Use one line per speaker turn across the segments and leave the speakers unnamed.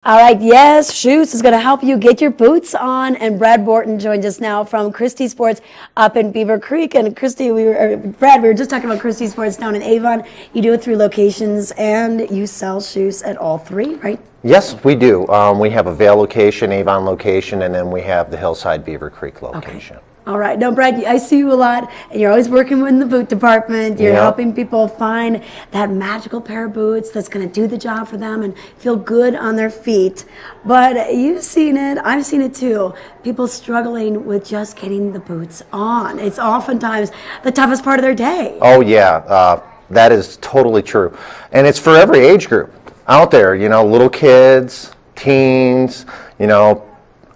All right, yes, Schusse is going to help you get your boots on. And Brad Borton joins us now from Christie Sports up in Beaver Creek. And Brad, we were just talking about Christie Sports down in Avon. You do it through locations, and you sell shoes at all three, right?
Yes, we do. We have a Vail location, Avon location, and then we have the Hillside Beaver Creek location.
Okay. All right. Now, Brad, I see you a lot, and you're always working in the boot department. You're helping people find that magical pair of boots that's going to do the job for them and feel good on their feet. But you've seen it. I've seen it too. People struggling with just getting the boots on. It's oftentimes the toughest part of their day.
Oh, yeah. That is totally true. And it's for every age group out there, little kids, teens,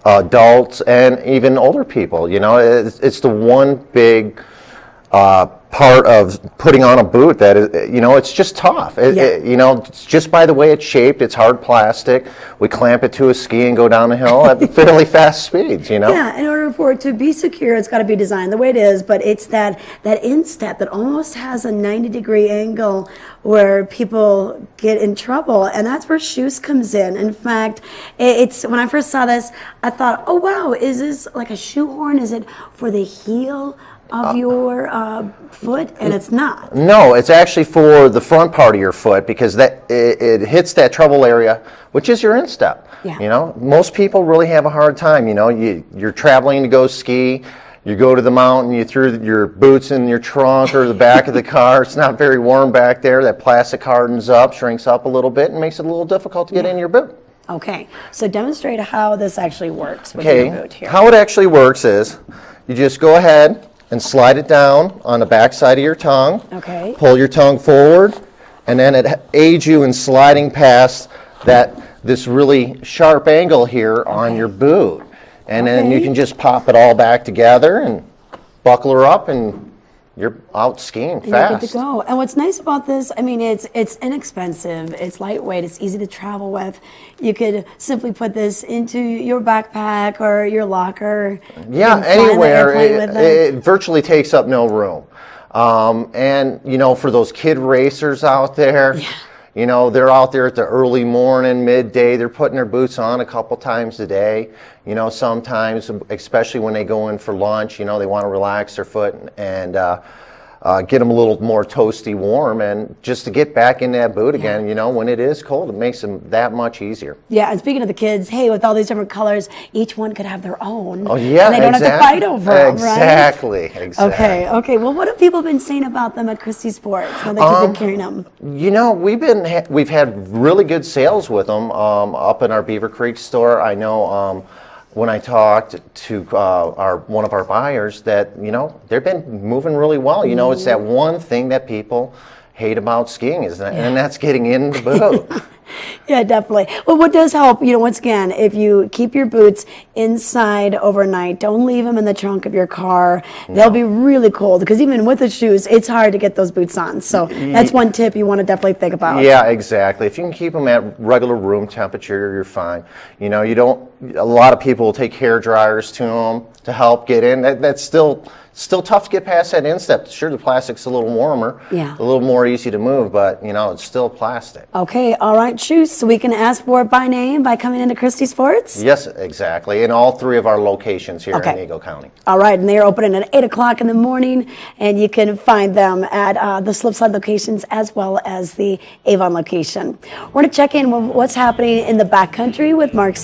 adults, and even older people. It's the one big part of putting on a boot that is, it's just tough. It's just by the way it's shaped. It's hard plastic. We clamp it to a ski and go down a hill at fairly fast speeds.
Yeah, in order for it to be secure, it's got to be designed the way it is. But it's that instep that almost has a 90-degree angle where people get in trouble, and that's where Schusse comes in. In fact, it's when I first saw this, I thought, oh wow, is this like a shoehorn? Is it for the heel of your foot? And it's not.
No, it's actually for the front part of your foot, because it hits that trouble area, which is your instep.
Yeah.
Most people really have a hard time. You're traveling to go ski. You go to the mountain, you threw your boots in your trunk or the back of the car. It's not very warm back there. That plastic hardens up, shrinks up a little bit, and makes it a little difficult to get in your boot.
Okay, so demonstrate how this actually works with your boot here.
How it actually works is you just go ahead and slide it down on the back side of your tongue.
Okay.
Pull your tongue forward, and then it aids you in sliding past this really sharp angle here on your boot. And then you can just pop it all back together and buckle her up, and you're out skiing fast.
You're good to go. And what's nice about this, it's inexpensive, it's lightweight, it's easy to travel with. You could simply put this into your backpack or your locker.
Yeah, anywhere. It virtually takes up no room. And for those kid racers out there, they're out there at the early morning, midday. They're putting their boots on a couple times a day. Sometimes, especially when they go in for lunch, they want to relax their foot and get them a little more toasty warm. And just to get back in that boot again, when it is cold, it makes them that much easier.
Yeah, and speaking of the kids, hey, with all these different colors, each one could have their own.
Oh, yeah,
and they don't have to fight over them,
Exactly.
Okay. Well, what have people been saying about them at Christie Sports now that you've been carrying them?
We've had really good sales with them up in our Beaver Creek store. I know when I talked to one of our buyers that they've been moving really well. It's that one thing that people hate about skiing and that's getting in the boot.
Yeah, definitely. Well, what does help, once again, if you keep your boots inside overnight, don't leave them in the trunk of your car. They'll be really cold, because even with the shoes, it's hard to get those boots on. So that's one tip you want to definitely think about.
Yeah, exactly. If you can keep them at regular room temperature, you're fine. A lot of people will take hair dryers to them to help get in. That's still tough to get past that instep. Sure, the plastic's a little warmer, a little more easy to move, but it's still plastic.
Okay, all right, Schusse. So we can ask for it by name by coming into Christie Sports?
Yes, exactly. In all three of our locations here in Eagle County.
All right, and they are opening at 8 o'clock in the morning, and you can find them at the Slipslide locations as well as the Avon location. We're going to check in with what's happening in the backcountry with Mark Sapp.